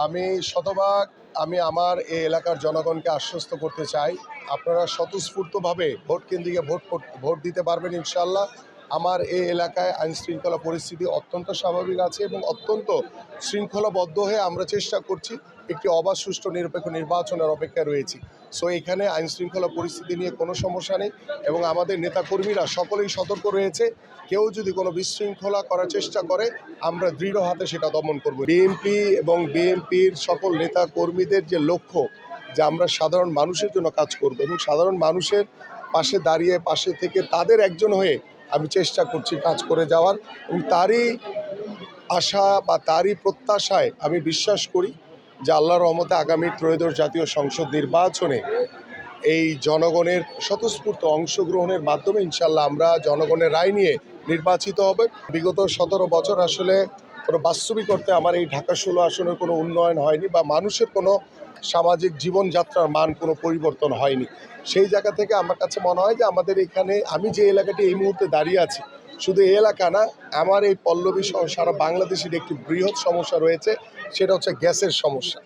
আমি শতভাগ আমার এই এলাকার জনগণকে আশ্বস্ত করতে চাই, আপনারা স্বতঃস্ফূর্তভাবে ভোট কেন্দ্রে ভোট দিতে পারবেন ইনশাআল্লাহ। আমার এই এলাকায় আইনশৃঙ্খলা পরিস্থিতি অত্যন্ত স্বাভাবিক আছে এবং অত্যন্ত শৃঙ্খলাবদ্ধ হয়ে আমরা চেষ্টা করছি একটি অবাধ সুষ্ঠু নিরপেক্ষ নির্বাচনের অপেক্ষায় রয়েছি। সো এখানে আইনশৃঙ্খলা পরিস্থিতি নিয়ে কোনো সমস্যা নেই এবং আমাদের নেতাকর্মীরা সকলেই সতর্ক রয়েছে। কেউ যদি কোনো বিশৃঙ্খলা করার চেষ্টা করে আমরা দৃঢ় হাতে সেটা দমন করব। বিএনপি এবং বিএনপির সকল নেতা কর্মীদের যে লক্ষ্য যে আমরা সাধারণ মানুষের জন্য কাজ করব এবং সাধারণ মানুষের পাশে দাঁড়িয়ে পাশে থেকে তাদের একজন হয়ে আমি চেষ্টা করছি কাজ করে যাওয়ার এবং তারই আশা বা তারই প্রত্যাশায় আমি বিশ্বাস করি যে আল্লাহর রহমতে আগামী ত্রয়োদশ জাতীয় সংসদ নির্বাচনে এই জনগণের স্বতঃস্ফূর্ত অংশগ্রহণের মাধ্যমে ইনশাল্লাহ আমরা জনগণের রায় নিয়ে নির্বাচিত হবে। বিগত 17 বছর আসলে কোনো বাস্তবিক অর্থে আমার এই ঢাকা 16 আসনের কোনো উন্নয়ন হয়নি বা মানুষের কোনো সামাজিক জীবনযাত্রার মান কোনো পরিবর্তন হয়নি। সেই জায়গা থেকে আমার কাছে মনে হয় যে আমাদের এখানে আমি যে এলাকাটি এই মুহূর্তে দাঁড়িয়ে আছি, শুধু এই এলাকা না, আমার এই পল্লবী সহ সারা বাংলাদেশের একটি বৃহৎ সমস্যা রয়েছে, সেটা হচ্ছে গ্যাসের সমস্যা।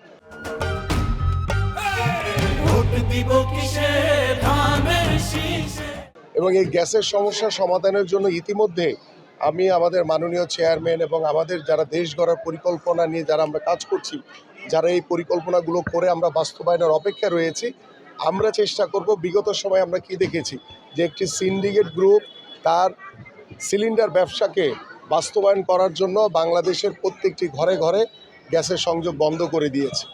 এবং এই গ্যাসের সমস্যা সমাধানের জন্য ইতিমধ্যে আমি আমাদের মাননীয় চেয়ারম্যান এবং আমাদের যারা দেশ গড়ার পরিকল্পনা নিয়ে যারা আমরা কাজ করছি, যারা এই পরিকল্পনাগুলো করে আমরা বাস্তবায়নের অপেক্ষা রয়েছি, আমরা চেষ্টা করব। বিগত সময় আমরা কি দেখেছি যে একটি সিন্ডিকেট গ্রুপ তার সিলিন্ডার ব্যবসাকে বাস্তবায়ন করার জন্য বাংলাদেশের প্রত্যেকটি ঘরে ঘরে গ্যাসের সংযোগ বন্ধ করে দিয়েছে।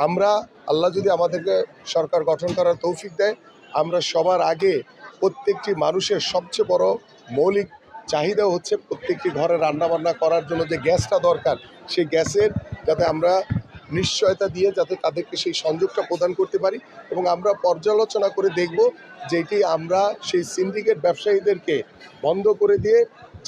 আমরা আল্লাহ যদি আমাদেরকে সরকার গঠন করার তৌফিক দেয়, আমরা সবার আগে প্রত্যেকটি মানুষের সবচেয়ে বড় মৌলিক চাহিদা হচ্ছে প্রত্যেকটি ঘরে রান্নাবান্না করার জন্য যে গ্যাসটা দরকার, সেই গ্যাসের যাতে আমরা নিশ্চয়তা দিয়ে যাতে তাদেরকে সেই সংযোগটা প্রদান করতে পারি এবং আমরা পর্যালোচনা করে দেখব যেটি আমরা সেই সিন্ডিকেট ব্যবসায়ীদেরকে বন্ধ করে দিয়ে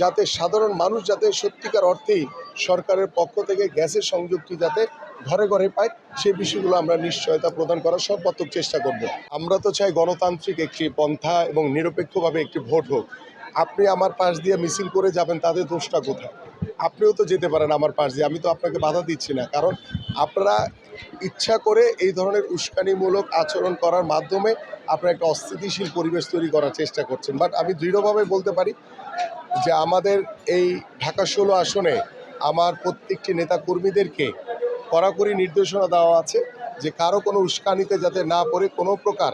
যাতে সাধারণ মানুষ যাতে সত্যিকার অর্থেই সরকারের পক্ষ থেকে গ্যাসের সংযোগটি যাতে ঘরে ঘরে পায়, সেই বিষয়গুলো আমরা নিশ্চয়তা প্রদান করার সর্বাত্মক চেষ্টা করব। আমরা তো চাই গণতান্ত্রিক একটি পন্থা এবং নিরপেক্ষভাবে একটি ভোট হোক। আপনি আমার পাশ দিয়ে মিছিল করে যাবেন, তাদের দোষটা কোথায়? আপনিও তো যেতে পারেন আমার পাশ দিয়ে, আমি তো আপনাকে বাধা দিচ্ছি না। কারণ আপনারা ইচ্ছা করে এই ধরনের উস্কানিমূলক আচরণ করার মাধ্যমে আপনারা একটা অস্থিতিশীল পরিবেশ তৈরি করার চেষ্টা করছেন। বাট আমি দৃঢ়ভাবে বলতে পারি যে আমাদের এই ঢাকা 16 আসনে আমার প্রত্যেকটি নেতা কর্মীদেরকে কড়াকড়ি নির্দেশনা দেওয়া আছে যে কারো কোনো উস্কানিতে যাতে না পড়ে কোনো প্রকার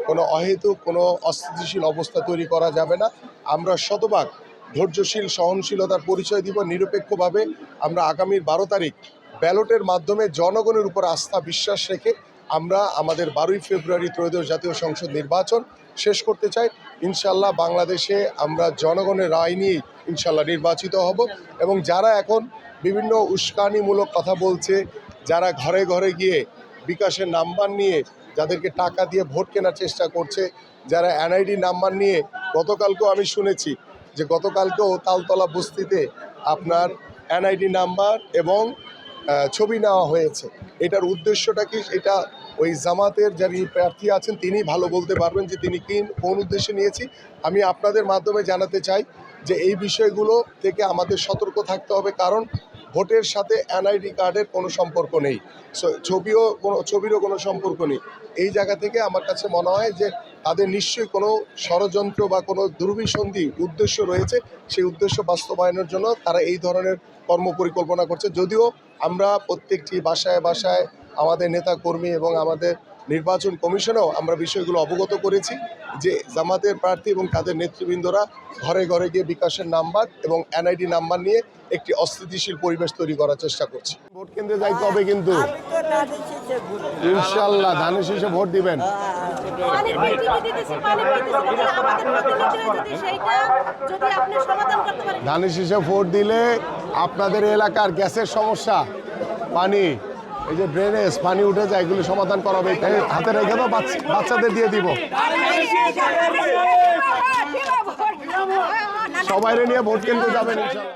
কোনো অহেতুক কোনো অস্থিতিশীল অবস্থা তৈরি করা যাবে না। আমরা শতভাগ ধৈর্যশীল সহনশীলতার পরিচয় দিব। নিরপেক্ষভাবে আমরা আগামীর 12 তারিখ ব্যালটের মাধ্যমে জনগণের উপর আস্থা বিশ্বাস রেখে আমরা আমাদের 12ই ফেব্রুয়ারি ত্রয়োদশ জাতীয় সংসদ নির্বাচন শেষ করতে চাই। ইনশাল্লাহ বাংলাদেশে আমরা জনগণের রায় নিয়েই ইনশাল্লাহ নির্বাচিত হব এবং যারা এখন বিভিন্ন উস্কানিমূলক কথা বলছে, যারা ঘরে ঘরে গিয়ে বিকাশের নাম্বার নিয়ে যাদেরকে টাকা দিয়ে ভোট কেনার চেষ্টা করছে, যারা এনআইডি নাম্বার নিয়ে গতকালকেও আমি শুনেছি যে গতকালকেও তালতলা বস্তিতে আপনার এনআইডি নাম্বার এবং ছবি নেওয়া হয়েছে। এটার উদ্দেশ্যটা কি, এটা ওই জামাতের যিনি প্রার্থী আছেন তিনি ভালো বলতে পারবেন যে তিনি কোন উদ্দেশ্যে নিয়েছি। আমি আপনাদের মাধ্যমে জানাতে চাই যে এই বিষয়গুলো থেকে আমাদের সতর্ক থাকতে হবে, কারণ ভোটের সাথে এনআইডি কার্ডের কোনো সম্পর্ক নেই, ছবিরও কোনো সম্পর্ক নেই। এই জায়গা থেকে আমার কাছে মনে হয় যে তাদের নিশ্চয়ই কোনো ষড়যন্ত্র বা কোনো দুর্বিসন্ধি উদ্দেশ্য রয়েছে। সেই উদ্দেশ্য বাস্তবায়নের জন্য তারা এই ধরনের কর্মপরিকল্পনা করছে। যদিও আমরা প্রত্যেকটি বাসায় বাসায় আমাদের নেতা কর্মী এবং আমাদের নির্বাচন কমিশনেও আমরা বিষয়গুলো অবগত করেছি যে জামাতের প্রার্থী এবং তাদের নেতৃবৃন্দরা ঘরে ঘরে গিয়ে বিকাশের নাম্বার এবং এনআইডি নাম্বার নিয়ে একটি অস্থিতিশীল পরিবেশ তৈরি করার চেষ্টা করছে। ভোট কেন্দ্রে যাইতে হবে কিন্তু ইনশাল্লাহ ধানের শীষে ভোট দিবেন। ধানের শীষে ভোট দিলে আপনাদের এলাকার গ্যাসের সমস্যা, পানি, এই যে ড্রেনেজ পানি উঠে যায়, এগুলো সমাধান করা হবে। হাতে রেখে দাও, বাচ্চাদের দিয়ে দিব। সবাই নিয়ে ভোট কেন্দ্রে যাবেন ইনশাল্লাহ।